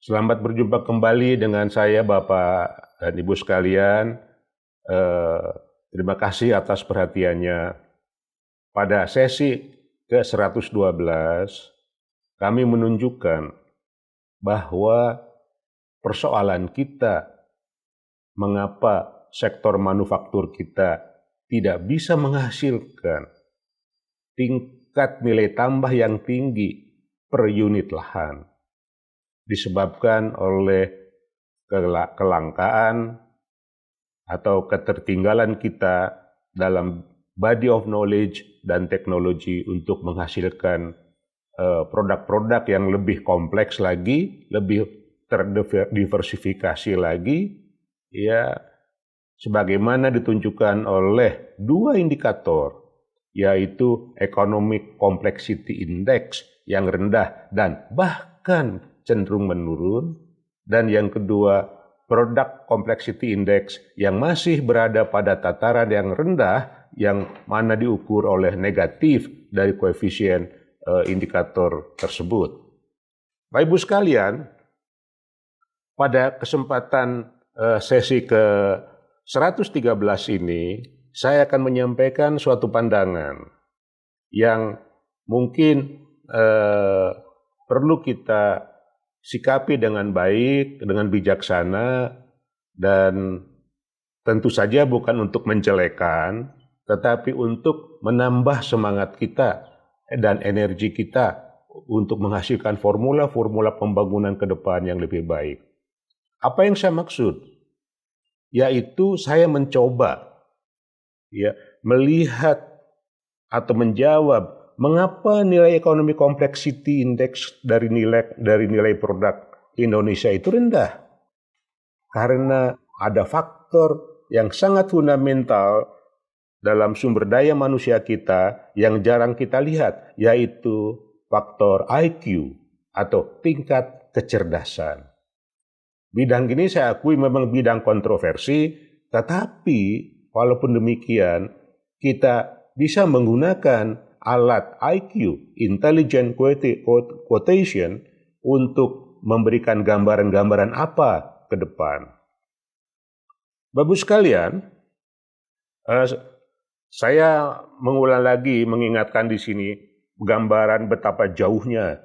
Selamat berjumpa kembali dengan saya Bapak dan Ibu sekalian. Terima kasih atas perhatiannya. Pada sesi ke-112, kami menunjukkan bahwa persoalan kita mengapa sektor manufaktur kita tidak bisa menghasilkan tingkat nilai tambah yang tinggi per unit lahan disebabkan oleh kelangkaan atau ketertinggalan kita dalam body of knowledge dan teknologi untuk menghasilkan produk-produk yang lebih kompleks lagi, lebih terdiversifikasi lagi, ya sebagaimana ditunjukkan oleh dua indikator, yaitu Economic Complexity Index yang rendah dan bahkan cenderung menurun, dan yang kedua Product Complexity Index yang masih berada pada tataran yang rendah, yang mana diukur oleh negatif dari koefisien indikator tersebut. Bapak Ibu sekalian, pada kesempatan sesi ke-113 ini, saya akan menyampaikan suatu pandangan yang mungkin perlu kita sikapi dengan baik, dengan bijaksana, dan tentu saja bukan untuk menjelekan, tetapi untuk menambah semangat kita dan energi kita untuk menghasilkan formula-formula pembangunan ke depan yang lebih baik. Apa yang saya maksud? Yaitu saya mencoba melihat atau menjawab mengapa nilai ekonomi complexity index dari nilai produk Indonesia itu rendah? Karena ada faktor yang sangat fundamental dalam sumber daya manusia kita yang jarang kita lihat, yaitu faktor IQ atau tingkat kecerdasan. Bidang ini saya akui memang bidang kontroversi, tetapi walaupun demikian kita bisa menggunakan alat IQ, Intelligent Quotation, untuk memberikan gambaran-gambaran apa ke depan. Bapak sekalian, saya mengulang lagi mengingatkan di sini gambaran betapa jauhnya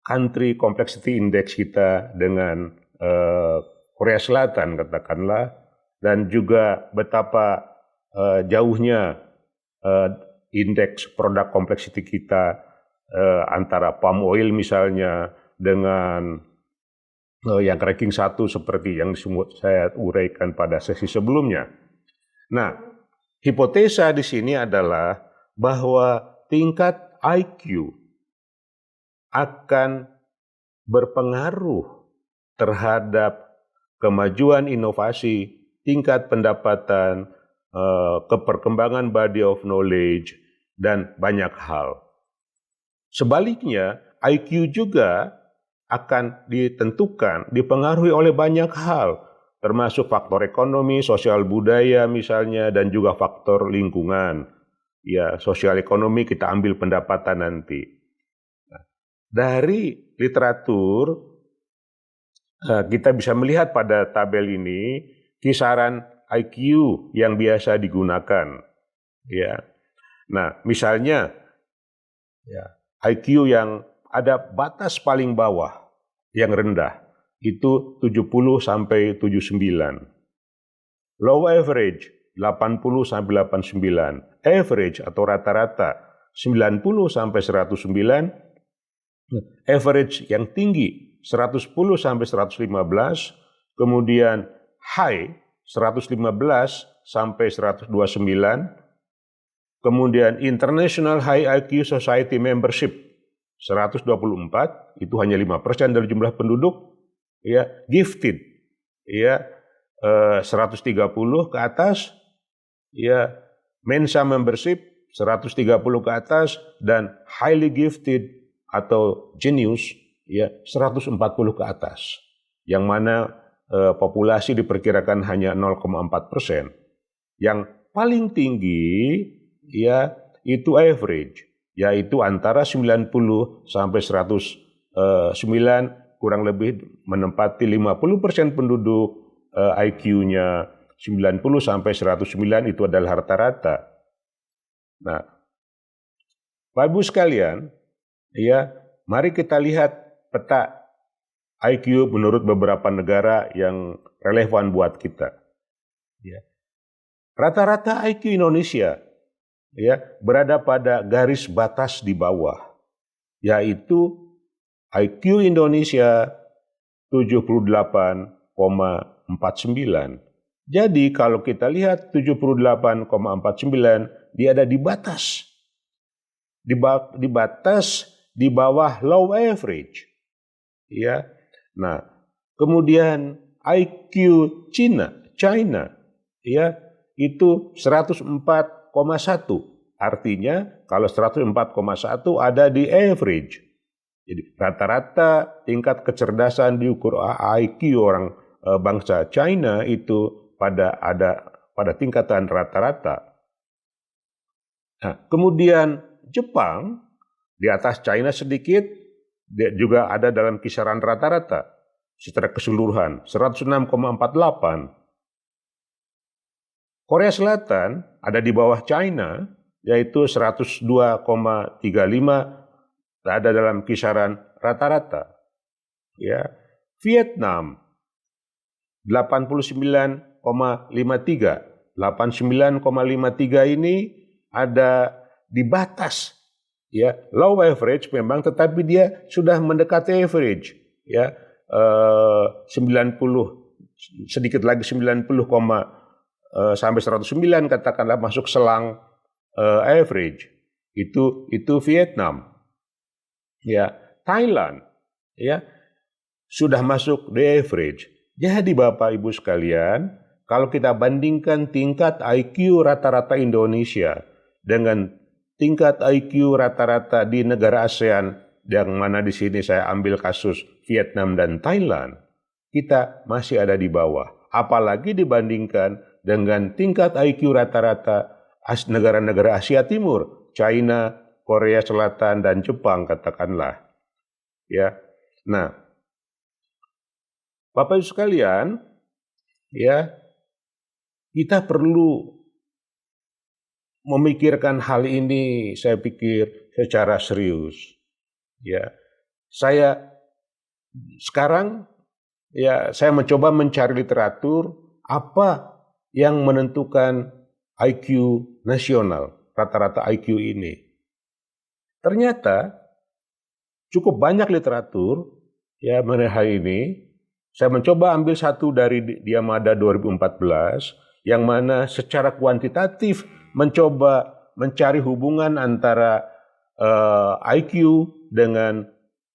country complexity index kita dengan Korea Selatan katakanlah, dan juga betapa jauhnya indeks produk complexity kita antara palm oil misalnya dengan yang ranking 1 seperti yang saya uraikan pada sesi sebelumnya. Nah, hipotesa di sini adalah bahwa tingkat IQ akan berpengaruh terhadap kemajuan inovasi, tingkat pendapatan, keperkembangan body of knowledge, dan banyak hal. Sebaliknya, IQ juga akan ditentukan, dipengaruhi oleh banyak hal, termasuk faktor ekonomi, sosial budaya misalnya, dan juga faktor lingkungan. Ya, sosial ekonomi kita ambil pendapatan nanti. Nah, dari literatur, kita bisa melihat pada tabel ini kisaran IQ yang biasa digunakan. Ya. Nah, misalnya IQ yang ada batas paling bawah yang rendah itu 70 sampai 79. Low average 80 sampai 89. Average atau rata-rata 90 sampai 109. Average yang tinggi 110 sampai 115. Kemudian high 115 sampai 129. Kemudian International High IQ Society Membership 124, itu hanya 5% dari jumlah penduduk. Ya, gifted, ya 130 ke atas, ya Mensa Membership 130 ke atas, dan highly gifted atau genius ya 140 ke atas. Yang mana populasi diperkirakan hanya 0,4%. Yang paling tinggi ya itu average, yaitu antara 90 sampai 109 kurang lebih menempati 50% penduduk IQ-nya 90 sampai 109 itu adalah rata-rata. Nah, Bapak Ibu sekalian, ya, mari kita lihat peta IQ menurut beberapa negara yang relevan buat kita. Ya. Rata-rata IQ Indonesia ya berada pada garis batas di bawah, yaitu IQ Indonesia 78,49. Jadi kalau kita lihat 78,49, dia ada di batas. Di batas di bawah low average. Ya. Nah, kemudian IQ China ya itu 104,1. Artinya kalau 104,1 ada di average. Jadi rata-rata tingkat kecerdasan diukur IQ orang bangsa China itu pada tingkatan rata-rata. Nah, kemudian Jepang di atas China sedikit, dia juga ada dalam kisaran rata-rata secara keseluruhan 106,48. Korea Selatan ada di bawah China yaitu 102,35, ada dalam kisaran rata-rata. Ya. Vietnam 89,53. 89,53 ini ada di batas ya, low average memang, tetapi dia sudah mendekati average ya. 90 sedikit lagi 90, sampai 109 katakanlah masuk selang average. Itu Vietnam. Ya, Thailand ya sudah masuk di average. Jadi Bapak Ibu sekalian, kalau kita bandingkan tingkat IQ rata-rata Indonesia dengan tingkat IQ rata-rata di negara ASEAN, yang mana di sini saya ambil kasus Vietnam dan Thailand, kita masih ada di bawah. Apalagi dibandingkan dengan tingkat IQ rata-rata negara-negara Asia Timur, China, Korea Selatan, dan Jepang katakanlah. Ya. Nah, Bapak Ibu sekalian, ya, kita perlu memikirkan hal ini, saya pikir secara serius. Ya, saya sekarang saya mencoba mencari literatur apa yang menentukan IQ nasional, rata-rata IQ ini. Ternyata cukup banyak literatur ya mengenai hal ini. Saya mencoba ambil satu dari Diamada 2014 yang mana secara kuantitatif mencoba mencari hubungan antara IQ dengan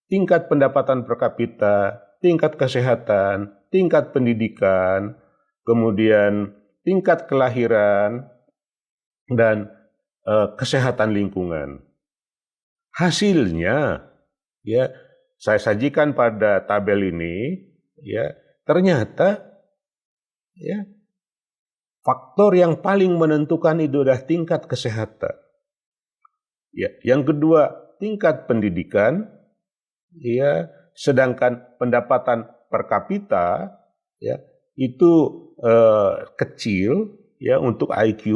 tingkat pendapatan per kapita, tingkat kesehatan, tingkat pendidikan, kemudian tingkat kelahiran, dan kesehatan lingkungan. Hasilnya, ya, saya sajikan pada tabel ini, ya, ternyata, ya, faktor yang paling menentukan itu adalah tingkat kesehatan. Ya, yang kedua, tingkat pendidikan, ya, sedangkan pendapatan per kapita, ya, itu kecil, ya, untuk IQ,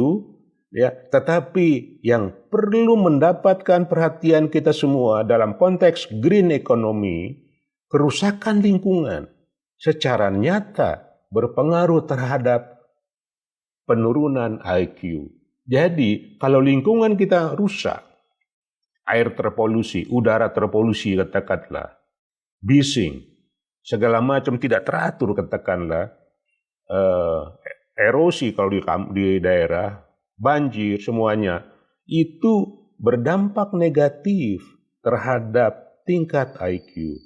ya, tetapi yang perlu mendapatkan perhatian kita semua dalam konteks green economy, kerusakan lingkungan secara nyata berpengaruh terhadap penurunan IQ. Jadi, kalau lingkungan kita rusak, air terpolusi, udara terpolusi katakanlah, bising, segala macam tidak teratur katakanlah, erosi kalau di daerah, banjir semuanya, itu berdampak negatif terhadap tingkat IQ.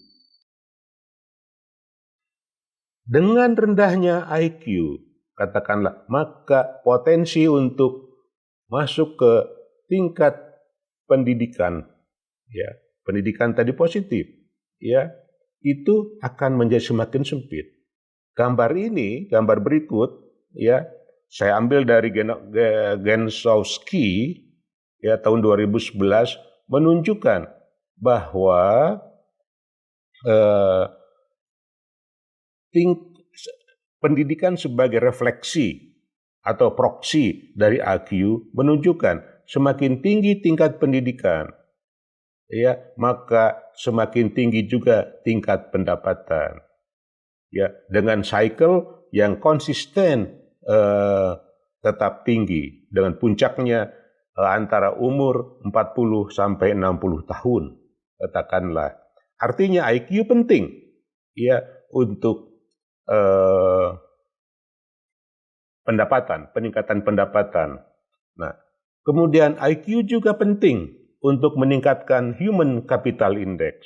Dengan rendahnya IQ, katakanlah, maka potensi untuk masuk ke tingkat pendidikan, ya, pendidikan tadi positif, ya, itu akan menjadi semakin sempit. Gambar berikut, ya, saya ambil dari Gensowski, ya, tahun 2011, menunjukkan bahwa pendidikan sebagai refleksi atau proksi dari IQ menunjukkan semakin tinggi tingkat pendidikan, ya, maka semakin tinggi juga tingkat pendapatan. Ya, dengan cycle yang konsisten tetap tinggi dengan puncaknya antara umur 40 sampai 60 tahun, katakanlah. Artinya IQ penting, ya, untuk peningkatan pendapatan. Nah, kemudian IQ juga penting untuk meningkatkan Human Capital Index.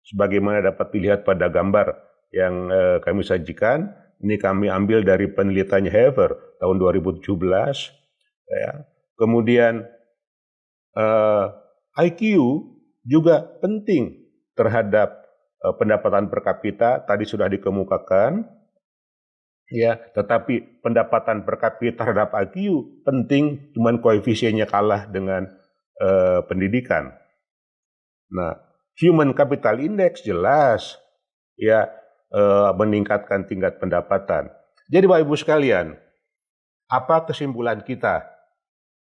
Sebagaimana dapat dilihat pada gambar yang kami sajikan, ini kami ambil dari penelitiannya Harvard tahun 2017. Ya. Kemudian IQ juga penting terhadap pendapatan per kapita, tadi sudah dikemukakan. Ya, tetapi pendapatan per kapita terhadap IQ penting, cuman koefisiennya kalah dengan pendidikan. Nah, Human Capital Index jelas ya meningkatkan tingkat pendapatan. Jadi Bapak Ibu sekalian, apa kesimpulan kita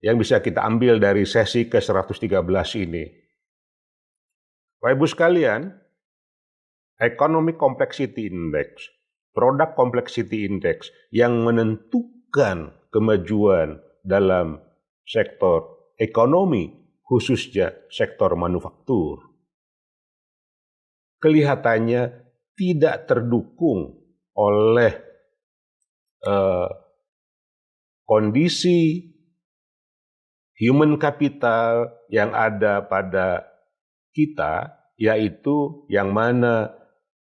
yang bisa kita ambil dari sesi ke-113 ini? Bapak Ibu sekalian, Economic Complexity Index, Product Complexity Index yang menentukan kemajuan dalam sektor ekonomi, khususnya sektor manufaktur, kelihatannya tidak terdukung oleh kondisi human capital yang ada pada kita, yaitu yang mana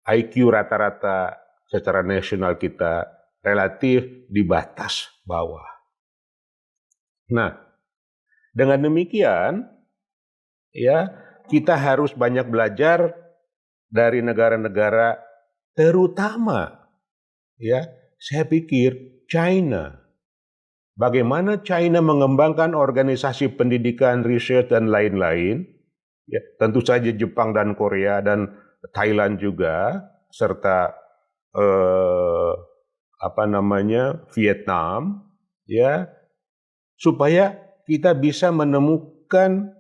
IQ rata-rata secara nasional kita relatif di batas bawah. Nah, dengan demikian, ya, kita harus banyak belajar dari negara-negara, terutama, ya, saya pikir China. Bagaimana China mengembangkan organisasi pendidikan, research dan lain-lain, ya, tentu saja Jepang dan Korea dan Thailand juga, serta Vietnam, ya, supaya kita bisa menemukan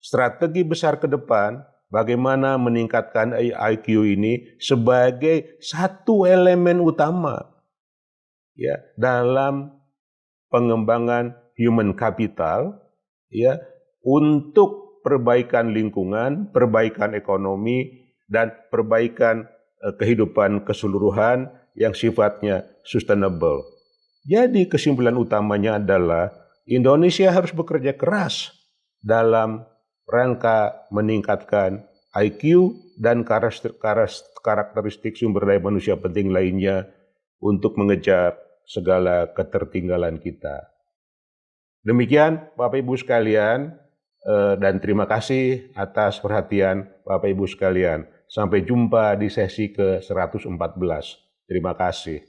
strategi besar ke depan bagaimana meningkatkan IQ ini sebagai satu elemen utama, ya, dalam pengembangan human capital, ya, untuk perbaikan lingkungan, perbaikan ekonomi, dan perbaikan kehidupan keseluruhan yang sifatnya sustainable. Jadi kesimpulan utamanya adalah Indonesia harus bekerja keras dalam rangka meningkatkan IQ dan karakteristik sumber daya manusia penting lainnya untuk mengejar segala ketertinggalan kita. Demikian Bapak Ibu sekalian, dan terima kasih atas perhatian Bapak Ibu sekalian. Sampai jumpa di sesi ke-114. Terima kasih.